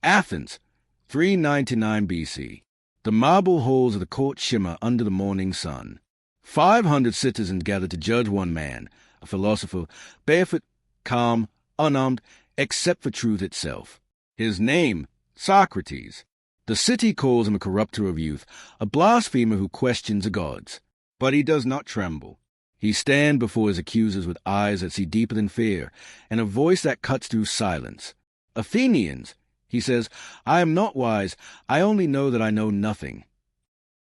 Athens, 399 BC. The marble halls of the court shimmer under the morning sun. 500 citizens gather to judge one man, a philosopher, barefoot, calm, unarmed, except for truth itself. His name, Socrates. The city calls him a corrupter of youth, a blasphemer who questions the gods. But he does not tremble. He stands before his accusers with eyes that see deeper than fear, and a voice that cuts through silence. Athenians, he says, I am not wise, I only know that I know nothing.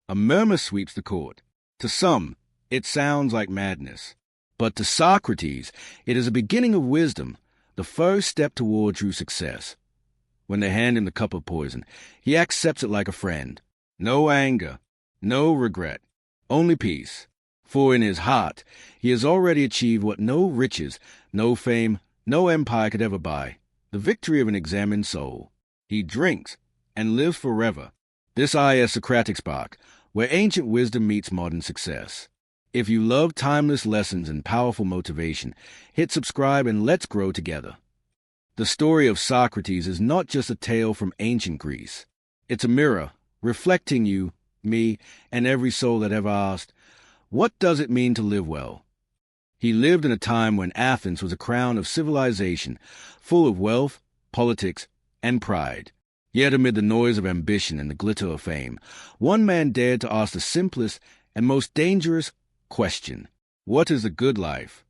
A murmur sweeps the court. To some, it sounds like madness. But to Socrates, it is a beginning of wisdom, the first step toward true success. When they hand him the cup of poison, he accepts it like a friend. No anger, no regret, only peace. For in his heart, he has already achieved what no riches, no fame, no empire could ever buy, the victory of an examined soul. He drinks and lives forever. This is Socratic Spark, where ancient wisdom meets modern success. If you love timeless lessons and powerful motivation, hit subscribe and let's grow together. The story of Socrates is not just a tale from ancient Greece. It's a mirror, reflecting you, me, and every soul that ever asked, what does it mean to live well? He lived in a time when Athens was a crown of civilization, full of wealth, politics, and pride. Yet amid the noise of ambition and the glitter of fame, one man dared to ask the simplest and most dangerous question: what is the good life?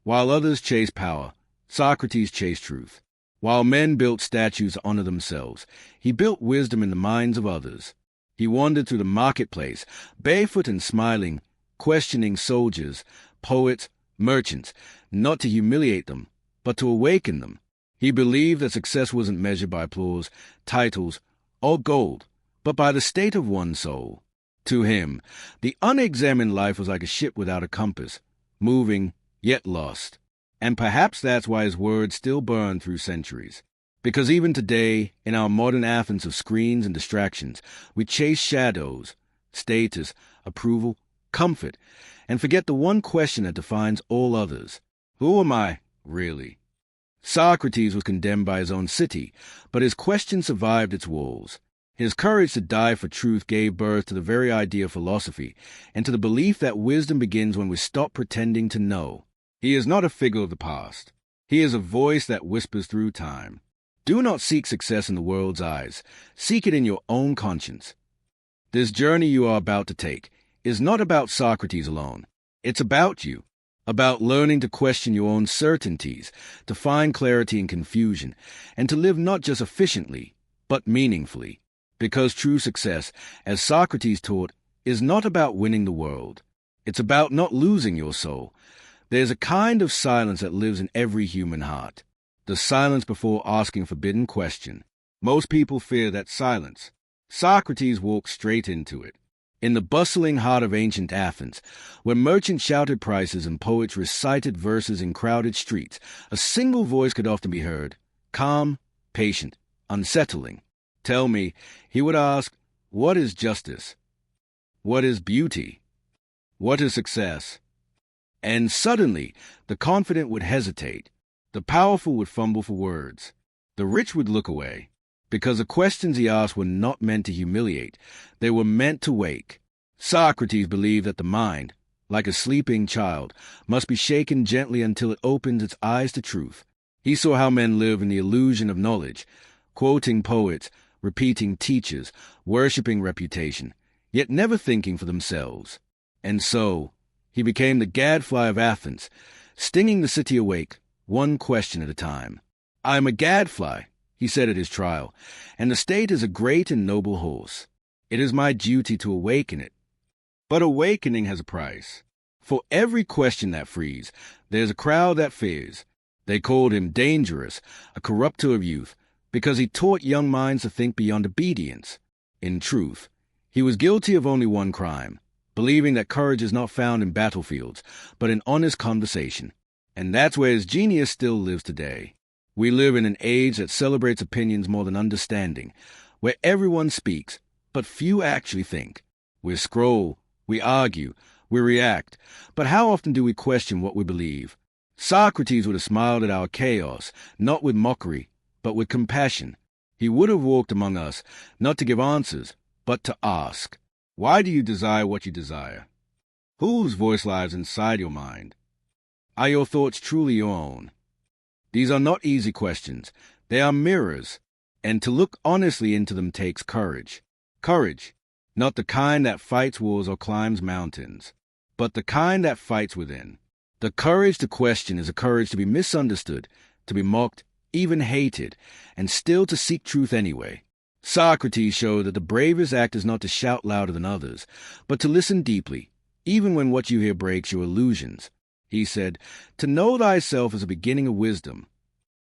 While others chased power, Socrates chased truth. While men built statues to honor themselves, he built wisdom in the minds of others. He wandered through the marketplace, barefoot and smiling, questioning soldiers, poets, merchants, not to humiliate them, but to awaken them. He believed that success wasn't measured by applause, titles, or gold, but by the state of one's soul. To him, the unexamined life was like a ship without a compass, moving, yet lost. And perhaps that's why his words still burn through centuries. Because even today, in our modern Athens of screens and distractions, we chase shadows, status, approval, comfort, and forget the one question that defines all others. Who am I, really? Socrates was condemned by his own city, but his question survived its walls. His courage to die for truth gave birth to the very idea of philosophy, and to the belief that wisdom begins when we stop pretending to know. He is not a figure of the past. He is a voice that whispers through time. Do not seek success in the world's eyes. Seek it in your own conscience. This journey you are about to take is not about Socrates alone. It's about you, about learning to question your own certainties, to find clarity in confusion, and to live not just efficiently, but meaningfully. Because true success, as Socrates taught, is not about winning the world. It's about not losing your soul. There's a kind of silence that lives in every human heart. The silence before asking a forbidden question. Most people fear that silence. Socrates walked straight into it. In the bustling heart of ancient Athens, where merchants shouted prices and poets recited verses in crowded streets, a single voice could often be heard, calm, patient, unsettling. Tell me, he would ask, what is justice? What is beauty? What is success? And suddenly, the confident would hesitate. The powerful would fumble for words. The rich would look away, because the questions he asked were not meant to humiliate. They were meant to wake. Socrates believed that the mind, like a sleeping child, must be shaken gently until it opens its eyes to truth. He saw how men live in the illusion of knowledge, quoting poets, repeating teachers, worshipping reputation, yet never thinking for themselves. And so, he became the gadfly of Athens, stinging the city awake, one question at a time. I am a gadfly, he said at his trial, and the state is a great and noble horse. It is my duty to awaken it. But awakening has a price. For every question that frees, there's a crowd that fears. They called him dangerous, a corrupter of youth, because he taught young minds to think beyond obedience. In truth, he was guilty of only one crime, believing that courage is not found in battlefields, but in honest conversation. And that's where his genius still lives today. We live in an age that celebrates opinions more than understanding, where everyone speaks, but few actually think. We scroll, we argue, we react, but how often do we question what we believe? Socrates would have smiled at our chaos, not with mockery, but with compassion. He would have walked among us, not to give answers, but to ask, why do you desire what you desire? Whose voice lies inside your mind? Are your thoughts truly your own? These are not easy questions. They are mirrors, and to look honestly into them takes courage. Courage, not the kind that fights wars or climbs mountains, but the kind that fights within. The courage to question is a courage to be misunderstood, to be mocked, even hated, and still to seek truth anyway. Socrates showed that the bravest act is not to shout louder than others, but to listen deeply, even when what you hear breaks your illusions. He said, "To know thyself is a beginning of wisdom."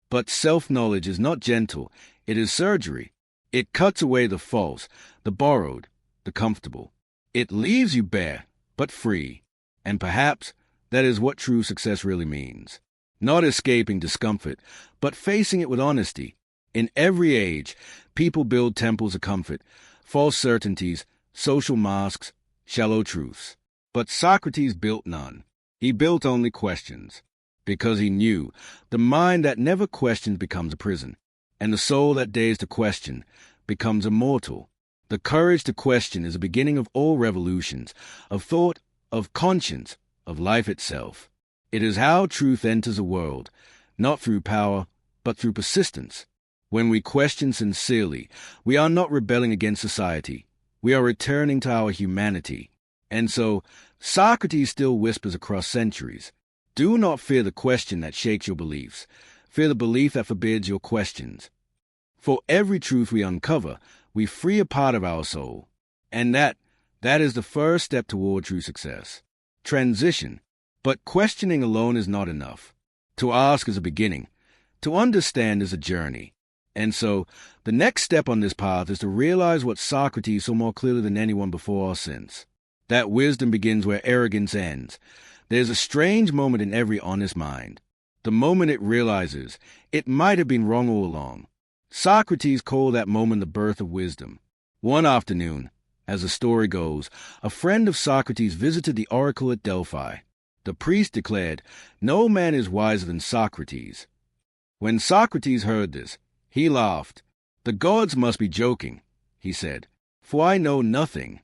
But self-knowledge is not gentle, it is surgery. It cuts away the false, the borrowed, the comfortable. It leaves you bare, but free. And perhaps that is what true success really means. Not escaping discomfort, but facing it with honesty. In every age, people build temples of comfort, false certainties, social masks, shallow truths. But Socrates built none. He built only questions, because he knew the mind that never questions becomes a prison, and the soul that dares to question becomes immortal. The courage to question is the beginning of all revolutions, of thought, of conscience, of life itself. It is how truth enters a world, not through power, but through persistence. When we question sincerely, we are not rebelling against society. We are returning to our humanity. And so, Socrates still whispers across centuries, do not fear the question that shakes your beliefs. Fear the belief that forbids your questions. For every truth we uncover, we free a part of our soul. And that is the first step toward true success. Transition. But questioning alone is not enough. To ask is a beginning. To understand is a journey. And so, the next step on this path is to realize what Socrates saw more clearly than anyone before or since. That wisdom begins where arrogance ends. There's a strange moment in every honest mind. The moment it realizes it might have been wrong all along. Socrates called that moment the birth of wisdom. One afternoon, as the story goes, a friend of Socrates visited the oracle at Delphi. The priest declared, "No man is wiser than Socrates." When Socrates heard this, he laughed. "The gods must be joking," he said, "for I know nothing."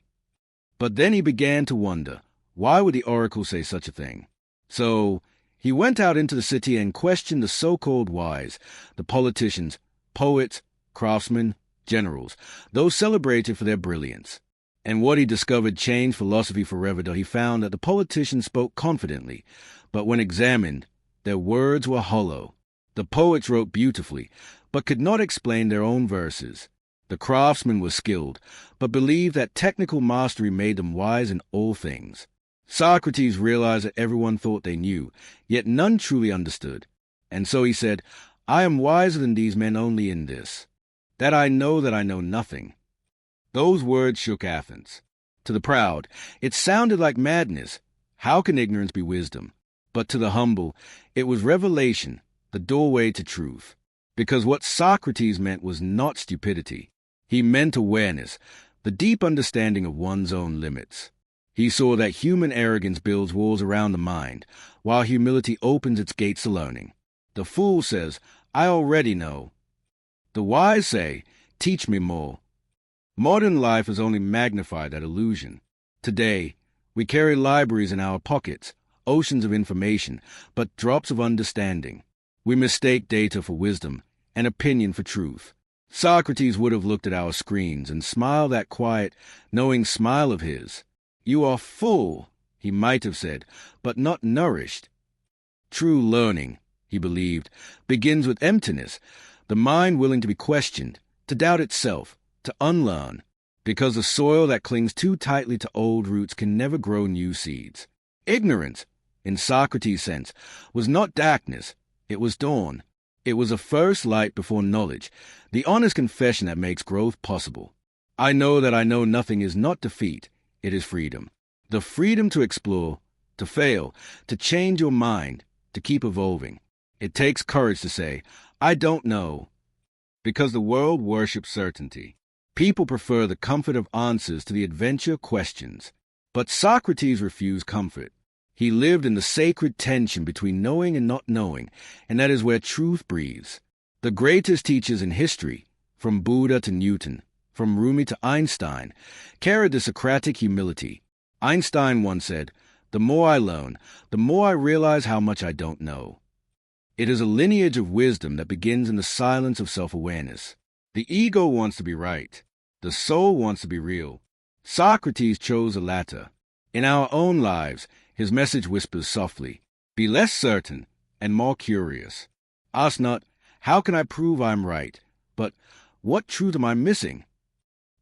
But then he began to wonder, why would the oracle say such a thing? So he went out into the city and questioned the so-called wise, the politicians, poets, craftsmen, generals, those celebrated for their brilliance. And what he discovered changed philosophy forever, though he found that the politicians spoke confidently, but when examined, their words were hollow. The poets wrote beautifully, but could not explain their own verses. The craftsmen were skilled, but believed that technical mastery made them wise in all things. Socrates realized that everyone thought they knew, yet none truly understood. And so he said, "I am wiser than these men only in this, that I know nothing." Those words shook Athens. To the proud, it sounded like madness. How can ignorance be wisdom? But to the humble, it was revelation, the doorway to truth. Because what Socrates meant was not stupidity. He meant awareness, the deep understanding of one's own limits. He saw that human arrogance builds walls around the mind, while humility opens its gates to learning. The fool says, "I already know." The wise say, "Teach me more." Modern life has only magnified that illusion. Today, we carry libraries in our pockets, oceans of information, but drops of understanding. We mistake data for wisdom and opinion for truth. Socrates would have looked at our screens and smiled that quiet, knowing smile of his. "You are full," he might have said, "but not nourished." True learning, he believed, begins with emptiness, the mind willing to be questioned, to doubt itself, to unlearn, because the soil that clings too tightly to old roots can never grow new seeds. Ignorance, in Socrates' sense, was not darkness, it was dawn. It was a first light before knowledge, the honest confession that makes growth possible. I know that I know nothing is not defeat, it is freedom. The freedom to explore, to fail, to change your mind, to keep evolving. It takes courage to say, "I don't know," because the world worships certainty. People prefer the comfort of answers to the adventure of questions. But Socrates refused comfort. He lived in the sacred tension between knowing and not knowing, and that is where truth breathes. The greatest teachers in history, from Buddha to Newton, from Rumi to Einstein, carried the Socratic humility. Einstein once said, "The more I learn, the more I realize how much I don't know." It is a lineage of wisdom that begins in the silence of self-awareness. The ego wants to be right. The soul wants to be real. Socrates chose the latter. In our own lives, his message whispers softly, "Be less certain and more curious. Ask not, how can I prove I'm right, but what truth am I missing?"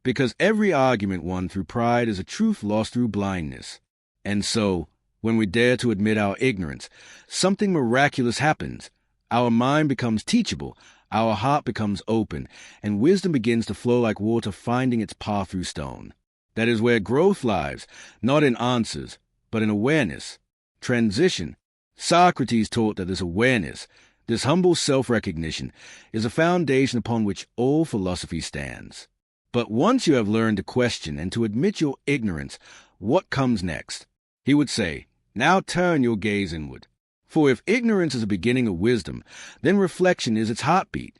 Because every argument won through pride is a truth lost through blindness. And so, when we dare to admit our ignorance, something miraculous happens. Our mind becomes teachable, our heart becomes open, and wisdom begins to flow like water finding its path through stone. That is where growth lies, not in answers, but in awareness. Transition. Socrates taught that this awareness, this humble self-recognition, is a foundation upon which all philosophy stands. But once you have learned to question and to admit your ignorance, what comes next? He would say, now turn your gaze inward. For if ignorance is the beginning of wisdom, then reflection is its heartbeat.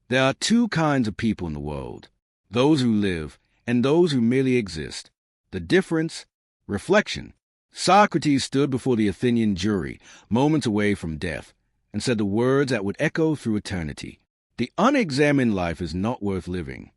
There are two kinds of people in the world, those who live and those who merely exist. The difference? Reflection. Socrates stood before the Athenian jury, moments away from death, and said the words that would echo through eternity. The unexamined life is not worth living.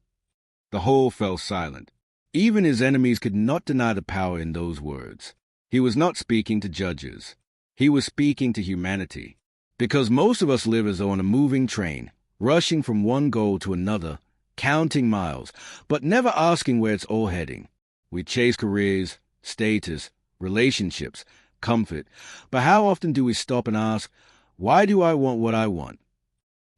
The whole fell silent. Even his enemies could not deny the power in those words. He was not speaking to judges. He was speaking to humanity. Because most of us live as though on a moving train, rushing from one goal to another, counting miles, but never asking where it's all heading. We chase careers, status, relationships, comfort, but how often do we stop and ask, why do I want what I want?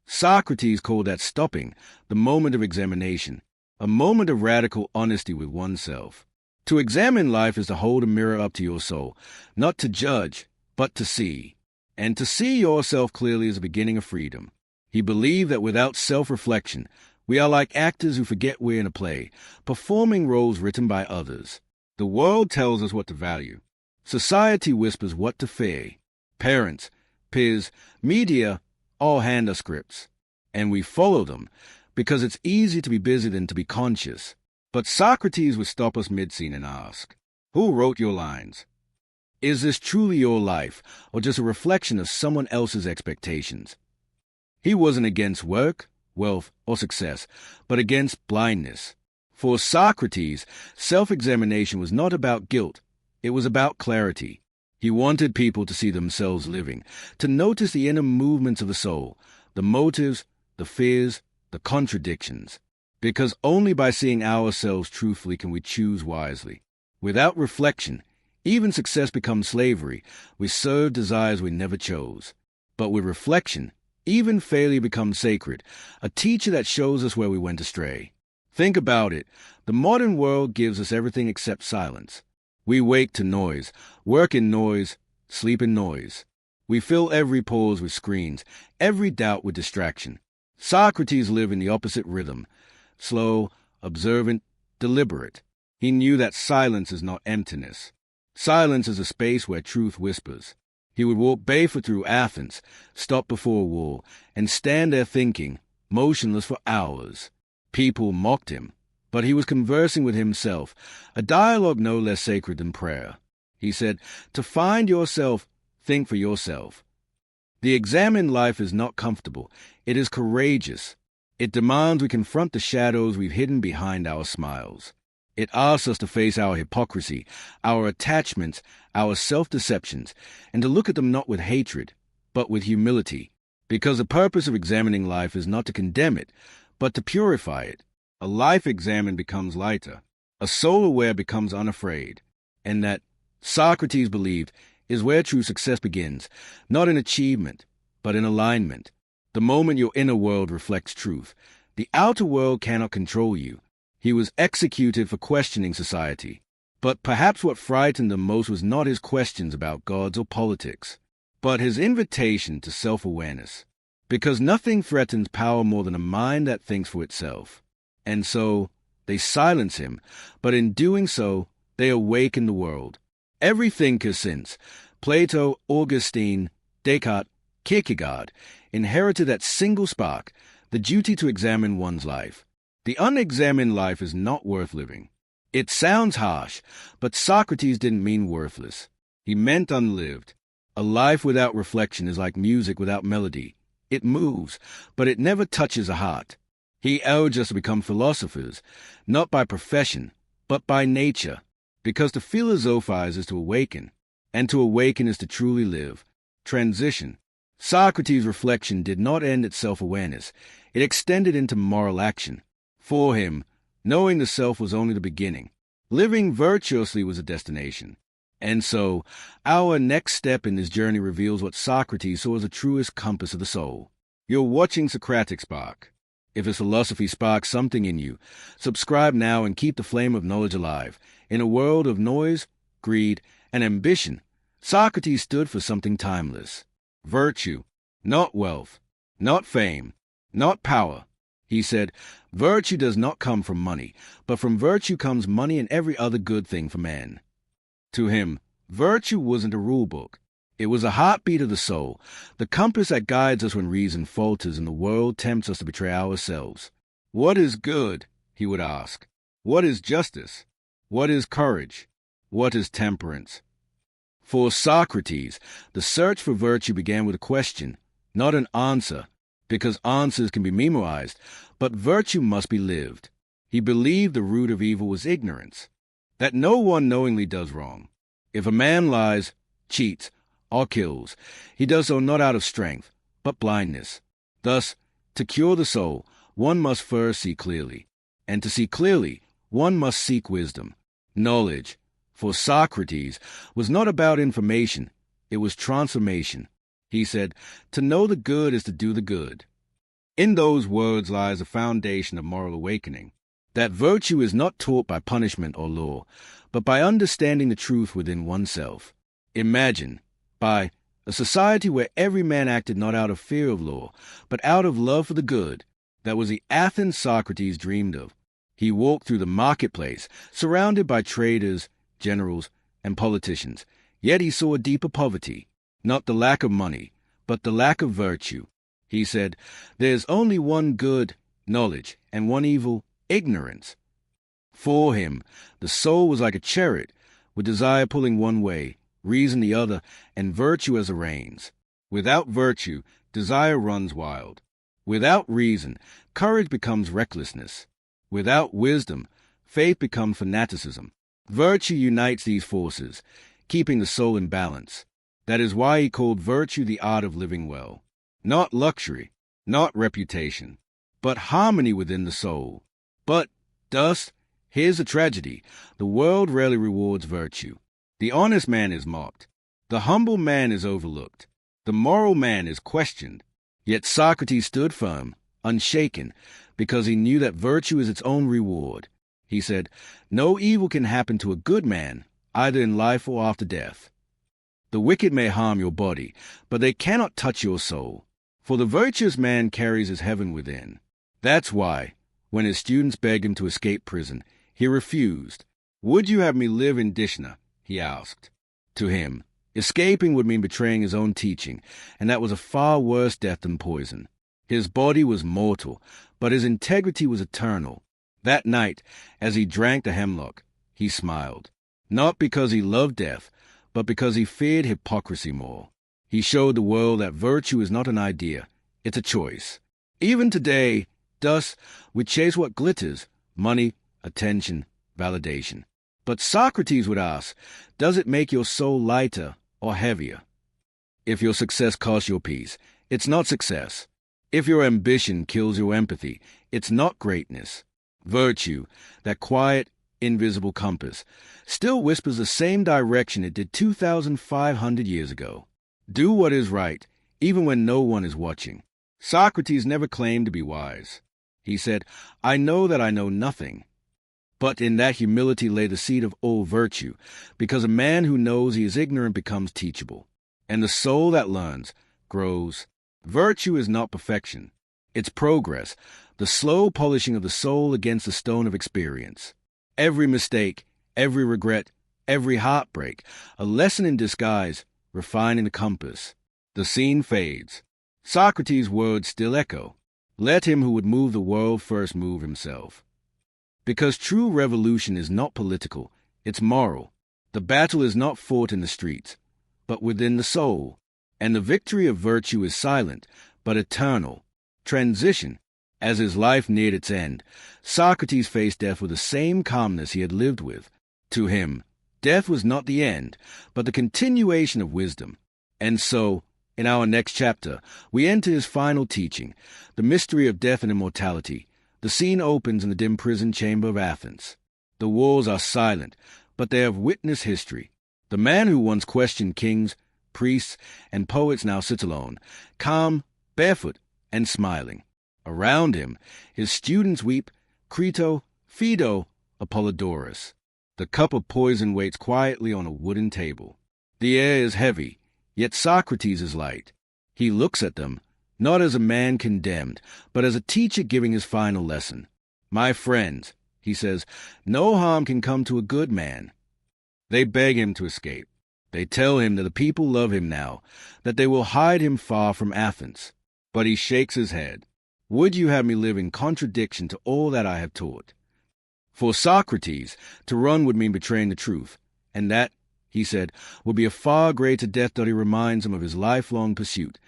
Socrates called that stopping, the moment of examination, a moment of radical honesty with oneself. To examine life is to hold a mirror up to your soul, not to judge, but to see. And to see yourself clearly is the beginning of freedom. He believed that without self-reflection, we are like actors who forget we're in a play, performing roles written by others. The world tells us what to value. Society whispers what to fear. Parents, peers, media all hand us scripts, and we follow them because it's easy to be busy than to be conscious. But Socrates would stop us mid-scene and ask, who wrote your lines? Is this truly your life, or just a reflection of someone else's expectations? He wasn't against work, wealth, or success, but against blindness. For Socrates, self-examination was not about guilt, it was about clarity. He wanted people to see themselves living, to notice the inner movements of the soul, the motives, the fears, the contradictions. Because only by seeing ourselves truthfully can we choose wisely. Without reflection, even success becomes slavery. We serve desires we never chose. But with reflection, even failure becomes sacred, a teacher that shows us where we went astray. Think about it. The modern world gives us everything except silence. We wake to noise, work in noise, sleep in noise. We fill every pause with screens, every doubt with distraction. Socrates lived in the opposite rhythm. Slow, observant, deliberate. He knew that silence is not emptiness. Silence is a space where truth whispers. He would walk barefoot through Athens, stop before a wall, and stand there thinking, motionless for hours. People mocked him, but he was conversing with himself, a dialogue no less sacred than prayer. He said, to find yourself, think for yourself. The examined life is not comfortable. It is courageous. It demands we confront the shadows we've hidden behind our smiles. It asks us to face our hypocrisy, our attachments, our self-deceptions, and to look at them not with hatred, but with humility. Because the purpose of examining life is not to condemn it, but to purify it. A life examined becomes lighter. A soul aware becomes unafraid. And that, Socrates believed, is where true success begins, not in achievement, but in alignment. The moment your inner world reflects truth, the outer world cannot control you. He was executed for questioning society. But perhaps what frightened him most was not his questions about gods or politics, but his invitation to self-awareness. Because nothing threatens power more than a mind that thinks for itself. And so, they silence him, but in doing so, they awaken the world. Every thinker since, Plato, Augustine, Descartes, Kierkegaard, inherited that single spark, the duty to examine one's life. The unexamined life is not worth living. It sounds harsh, but Socrates didn't mean worthless. He meant unlived. A life without reflection is like music without melody. It moves, but it never touches a heart. He urged us to become philosophers, not by profession, but by nature, because to philosophize is to awaken, and to awaken is to truly live. Transition. Socrates' reflection did not end at self-awareness. It extended into moral action. For him, knowing the self was only the beginning. Living virtuously was a destination. And so, our next step in this journey reveals what Socrates saw as the truest compass of the soul. You're watching Socratic Spark. If his philosophy sparks something in you, subscribe now and keep the flame of knowledge alive. In a world of noise, greed, and ambition, Socrates stood for something timeless. Virtue, not wealth, not fame, not power. He said, virtue does not come from money, but from virtue comes money and every other good thing for man. To him, virtue wasn't a rule book. It was a heartbeat of the soul, the compass that guides us when reason falters and the world tempts us to betray ourselves. What is good? He would ask. What is justice? What is courage? What is temperance? For Socrates, the search for virtue began with a question, not an answer, because answers can be memorized, but virtue must be lived. He believed the root of evil was ignorance, that no one knowingly does wrong. If a man lies, cheats, or kills, he does so not out of strength, but blindness. Thus, to cure the soul, one must first see clearly, and to see clearly, one must seek wisdom. Knowledge, for Socrates, was not about information, it was transformation. He said, to know the good is to do the good. In those words lies the foundation of moral awakening, that virtue is not taught by punishment or law, but by understanding the truth within oneself. Imagine, by a society where every man acted not out of fear of law, but out of love for the good. That was the Athens Socrates dreamed of. He walked through the marketplace, surrounded by traders, generals, and politicians, yet he saw a deeper poverty, not the lack of money, but the lack of virtue. He said, there's only one good, knowledge, and one evil, ignorance. For him, the soul was like a chariot, with desire pulling one way, reason the other, and virtue as the reins. Without virtue, desire runs wild. Without reason, courage becomes recklessness. Without wisdom, faith becomes fanaticism. Virtue unites these forces, keeping the soul in balance. That is why he called virtue the art of living well. Not luxury, not reputation, but harmony within the soul. But, thus, here's the tragedy. The world rarely rewards virtue. The honest man is mocked. The humble man is overlooked. The moral man is questioned. Yet Socrates stood firm, unshaken, because he knew that virtue is its own reward. He said, no evil can happen to a good man, either in life or after death. The wicked may harm your body, but they cannot touch your soul, for the virtuous man carries his heaven within. That's why, when his students begged him to escape prison, he refused. Would you have me live in Dishna? He asked. To him, escaping would mean betraying his own teaching, and that was a far worse death than poison. His body was mortal, but his integrity was eternal. That night, as he drank the hemlock, he smiled, not because he loved death, but because he feared hypocrisy more. He showed the world that virtue is not an idea, it's a choice. Even today, thus, we chase what glitters, money, attention, validation. But Socrates would ask, does it make your soul lighter or heavier? If your success costs your peace, it's not success. If your ambition kills your empathy, it's not greatness. Virtue, that quiet, invisible compass, still whispers the same direction it did 2,500 years ago. Do what is right, even when no one is watching. Socrates never claimed to be wise. He said, I know that I know nothing. But in that humility lay the seed of all virtue, because a man who knows he is ignorant becomes teachable, and the soul that learns grows. Virtue is not perfection. It's progress, the slow polishing of the soul against the stone of experience. Every mistake, every regret, every heartbreak, a lesson in disguise, refining the compass. The scene fades. Socrates' words still echo. Let him who would move the world first move himself. Because true revolution is not political, it's moral. The battle is not fought in the streets, but within the soul. And the victory of virtue is silent, but eternal. Transition. As his life neared its end, Socrates faced death with the same calmness he had lived with. To him, death was not the end, but the continuation of wisdom. And so, in our next chapter, we enter his final teaching, the mystery of death and immortality. The scene opens in the dim prison chamber of Athens. The walls are silent, but they have witnessed history. The man who once questioned kings, priests, and poets now sits alone, calm, barefoot, and smiling. Around him, his students weep, Crito, Phaedo, Apollodorus. The cup of poison waits quietly on a wooden table. The air is heavy, yet Socrates is light. He looks at them, not as a man condemned, but as a teacher giving his final lesson. My friends, he says, no harm can come to a good man. They beg him to escape. They tell him that the people love him now, that they will hide him far from Athens. But he shakes his head. Would you have me live in contradiction to all that I have taught? For Socrates, to run would mean betraying the truth, and that, he said, would be a far greater death that he reminds him of his lifelong pursuit,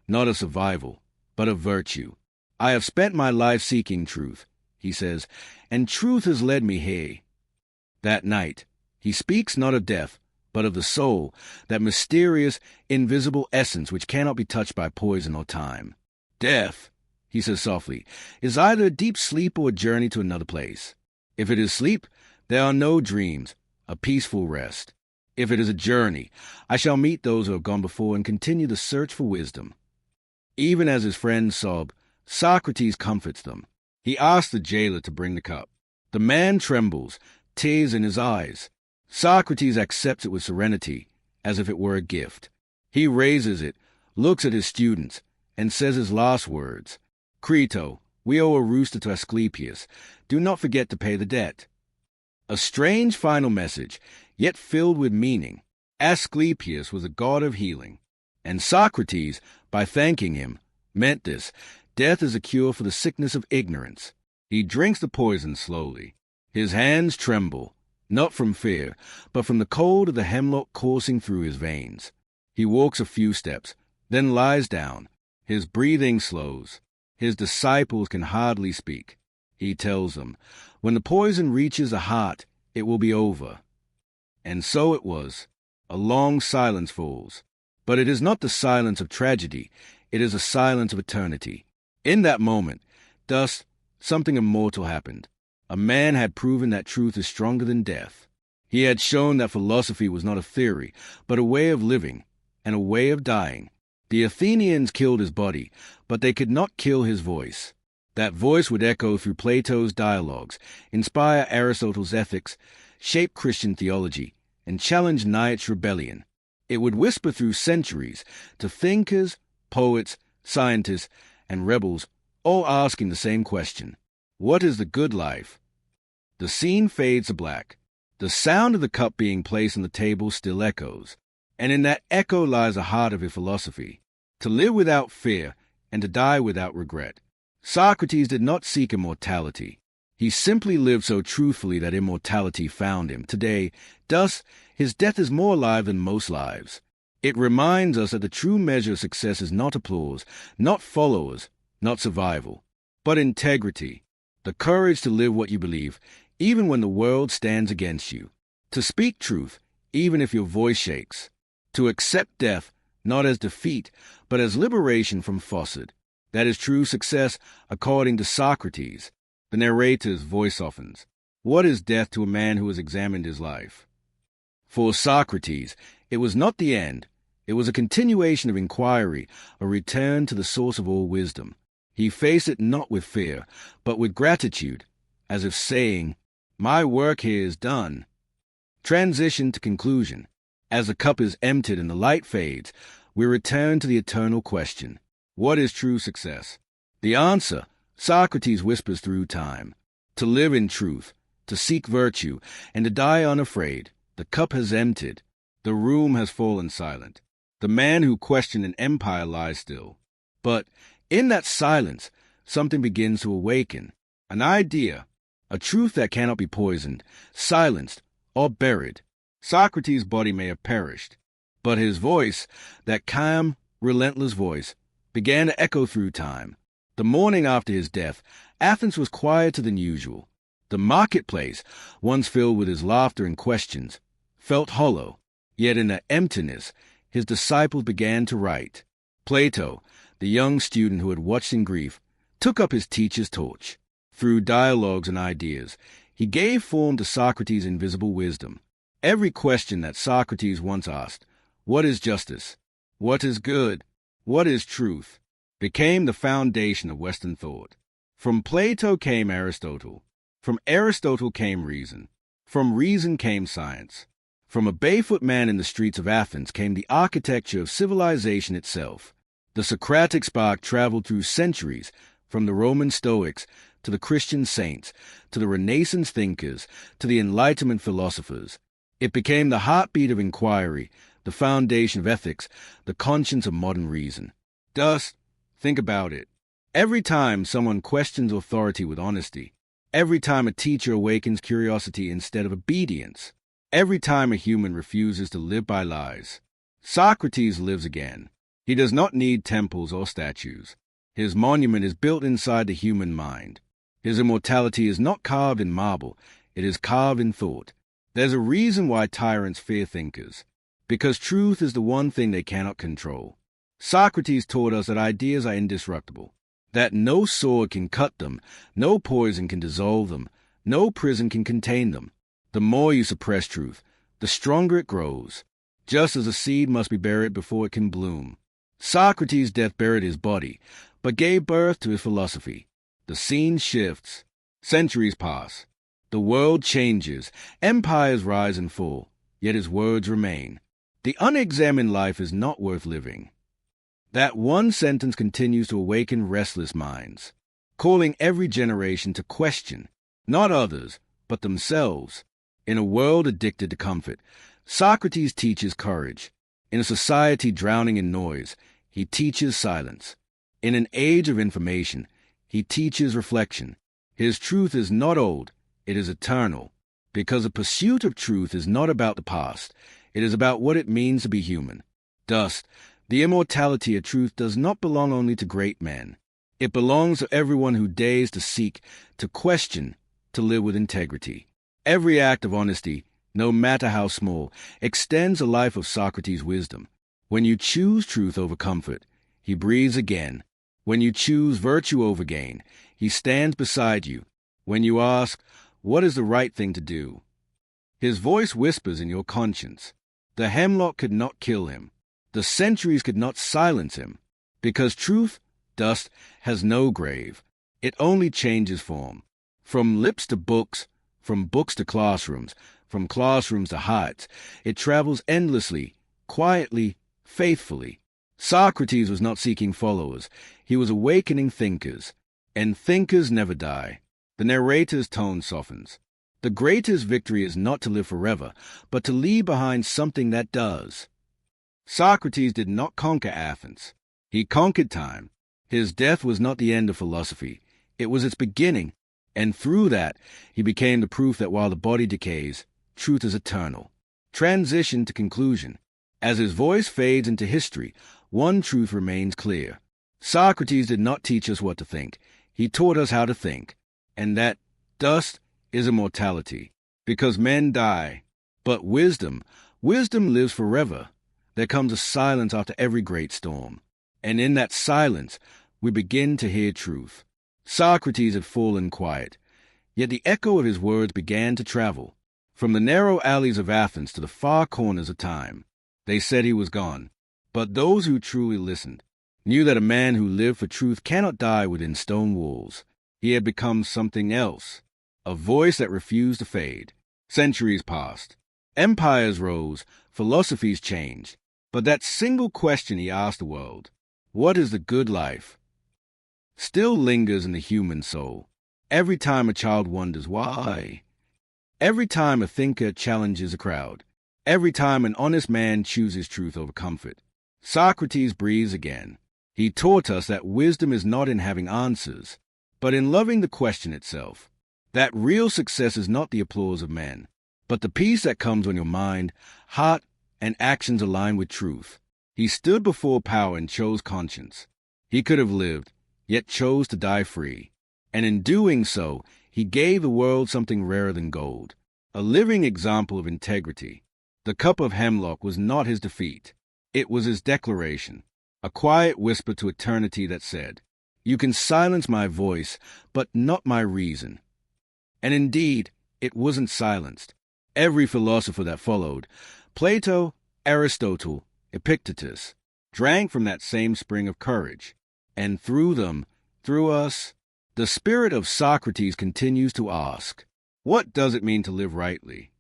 not of survival, but of virtue. I have spent my life seeking truth, he says, and truth has led me here. That night, he speaks not of death, but of the soul, that mysterious, invisible essence which cannot be touched by poison or time. Death, he says softly, is either a deep sleep or a journey to another place. If it is sleep, there are no dreams, a peaceful rest. If it is a journey, I shall meet those who have gone before and continue the search for wisdom. Even as his friends sob, Socrates comforts them. He asks the jailer to bring the cup. The man trembles, tears in his eyes. Socrates accepts it with serenity, as if it were a gift. He raises it, looks at his students, and says his last words. Crito, we owe a rooster to Asclepius. Do not forget to pay the debt. A strange final message, yet filled with meaning. Asclepius was a god of healing, and Socrates, by thanking him, meant this. Death is a cure for the sickness of ignorance. He drinks the poison slowly. His hands tremble, not from fear, but from the cold of the hemlock coursing through his veins. He walks a few steps, then lies down. His breathing slows. His disciples can hardly speak. He tells them, when the poison reaches the heart, it will be over. And so it was. A long silence falls. But it is not the silence of tragedy. It is a silence of eternity. In that moment, thus, something immortal happened. A man had proven that truth is stronger than death. He had shown that philosophy was not a theory, but a way of living, and a way of dying. The Athenians killed his body, but they could not kill his voice. That voice would echo through Plato's dialogues, inspire Aristotle's ethics, shape Christian theology, and challenge Nietzsche's rebellion. It would whisper through centuries to thinkers, poets, scientists, and rebels, all asking the same question. What is the good life? The scene fades to black. The sound of the cup being placed on the table still echoes, and in that echo lies the heart of his philosophy, to live without fear and to die without regret. Socrates did not seek immortality. He simply lived so truthfully that immortality found him. Today, thus, his death is more alive than most lives. It reminds us that the true measure of success is not applause, not followers, not survival, but integrity, the courage to live what you believe, even when the world stands against you, to speak truth, even if your voice shakes, to accept death not as defeat, but as liberation from falsehood. That is true success according to Socrates. The narrator's voice softens. What is death to a man who has examined his life? For Socrates, it was not the end. It was a continuation of inquiry, a return to the source of all wisdom. He faced it not with fear, but with gratitude, as if saying, my work here is done. Transition to conclusion. As the cup is emptied and the light fades, we return to the eternal question. What is true success? The answer, Socrates whispers through time. To live in truth, to seek virtue, and to die unafraid. The cup has emptied. The room has fallen silent. The man who questioned an empire lies still. But in that silence, something begins to awaken. An idea, a truth that cannot be poisoned, silenced, or buried. Socrates' body may have perished, but his voice, that calm, relentless voice, began to echo through time. The morning after his death, Athens was quieter than usual. The marketplace, once filled with his laughter and questions, felt hollow. Yet in the emptiness, his disciples began to write. Plato, the young student who had watched in grief, took up his teacher's torch. Through dialogues and ideas, he gave form to Socrates' invisible wisdom. Every question that Socrates once asked, what is justice? What is good? What is truth? Became the foundation of Western thought. From Plato came Aristotle. From Aristotle came reason. From reason came science. From a barefoot man in the streets of Athens came the architecture of civilization itself. The Socratic Spark traveled through centuries, from the Roman Stoics to the Christian saints, to the Renaissance thinkers, to the Enlightenment philosophers. It became the heartbeat of inquiry, the foundation of ethics, the conscience of modern reason. Thus, think about it. Every time someone questions authority with honesty, every time a teacher awakens curiosity instead of obedience, every time a human refuses to live by lies, Socrates lives again. He does not need temples or statues. His monument is built inside the human mind. His immortality is not carved in marble, it is carved in thought. There's a reason why tyrants fear thinkers, because truth is the one thing they cannot control. Socrates taught us that ideas are indestructible, that no sword can cut them, no poison can dissolve them, no prison can contain them. The more you suppress truth, the stronger it grows, just as a seed must be buried before it can bloom. Socrates' death buried his body, but gave birth to his philosophy. The scene shifts. Centuries pass. The world changes. Empires rise and fall. Yet his words remain. The unexamined life is not worth living. That one sentence continues to awaken restless minds, calling every generation to question, not others, but themselves. In a world addicted to comfort, Socrates teaches courage. In a society drowning in noise, he teaches silence. In an age of information, he teaches reflection. His truth is not old, it is eternal, because the pursuit of truth is not about the past, it is about what it means to be human. Thus, the immortality of truth does not belong only to great men. It belongs to everyone who dares to seek, to question, to live with integrity. Every act of honesty, no matter how small, extends a life of Socrates' wisdom. When you choose truth over comfort, he breathes again. When you choose virtue over gain, he stands beside you. When you ask, what is the right thing to do? His voice whispers in your conscience. The hemlock could not kill him. The centuries could not silence him. Because truth, dust, has no grave. It only changes form. From lips to books, from books to classrooms, from classrooms to hearts, it travels endlessly, quietly, faithfully. Socrates was not seeking followers. He was awakening thinkers. And thinkers never die. The narrator's tone softens. The greatest victory is not to live forever, but to leave behind something that does. Socrates did not conquer Athens. He conquered time. His death was not the end of philosophy. It was its beginning. And through that, he became the proof that while the body decays, truth is eternal. Transition to conclusion. As his voice fades into history, one truth remains clear. Socrates did not teach us what to think. He taught us how to think. And that dust is immortality, because men die. But wisdom lives forever. There comes a silence after every great storm. And in that silence, we begin to hear truth. Socrates had fallen quiet, yet the echo of his words began to travel. From the narrow alleys of Athens to the far corners of time, they said he was gone. But those who truly listened knew that a man who lived for truth cannot die within stone walls. He had become something else, a voice that refused to fade. Centuries passed. Empires rose, philosophies changed. But that single question he asked the world, what is the good life, still lingers in the human soul. Every time a child wonders why. Every time a thinker challenges a crowd. Every time an honest man chooses truth over comfort. Socrates breathes again. He taught us that wisdom is not in having answers, but in loving the question itself. That real success is not the applause of men, but the peace that comes when your mind, heart, and actions align with truth. He stood before power and chose conscience. He could have lived, yet chose to die free. And in doing so, he gave the world something rarer than gold, a living example of integrity. The cup of hemlock was not his defeat. It was his declaration, a quiet whisper to eternity that said, "You can silence my voice, but not my reason." And indeed, it wasn't silenced. Every philosopher that followed, Plato, Aristotle, Epictetus, drank from that same spring of courage. And through them, through us, the spirit of Socrates continues to ask, what does it mean to live rightly?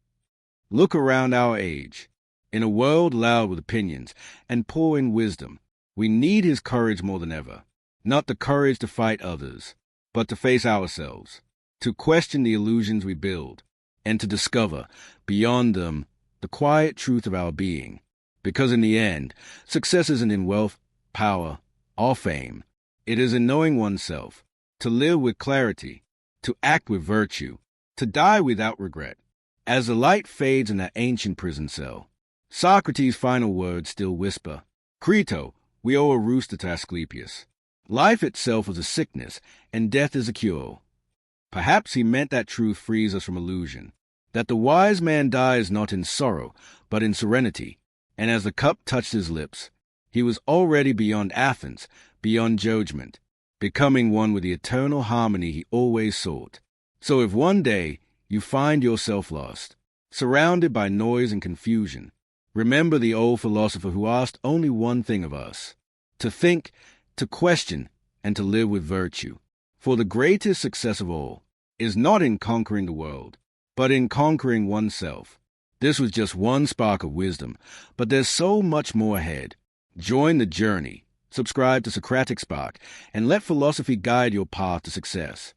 Look around our age. In a world loud with opinions and poor in wisdom, we need his courage more than ever. Not the courage to fight others, but to face ourselves, to question the illusions we build, and to discover, beyond them, the quiet truth of our being. Because in the end, success isn't in wealth, power, or fame. It is in knowing oneself, to live with clarity, to act with virtue, to die without regret. As the light fades in that ancient prison cell, Socrates' final words still whisper, "Crito, we owe a rooster to Asclepius." Life itself is a sickness, and death is a cure. Perhaps he meant that truth frees us from illusion, that the wise man dies not in sorrow, but in serenity. And as the cup touched his lips, he was already beyond Athens, beyond judgment, becoming one with the eternal harmony he always sought. So if one day you find yourself lost, surrounded by noise and confusion, remember the old philosopher who asked only one thing of us: to think, to question, and to live with virtue. For the greatest success of all is not in conquering the world, but in conquering oneself. This was just one spark of wisdom, but there's so much more ahead. Join the journey, subscribe to Socratic Spark, and let philosophy guide your path to success.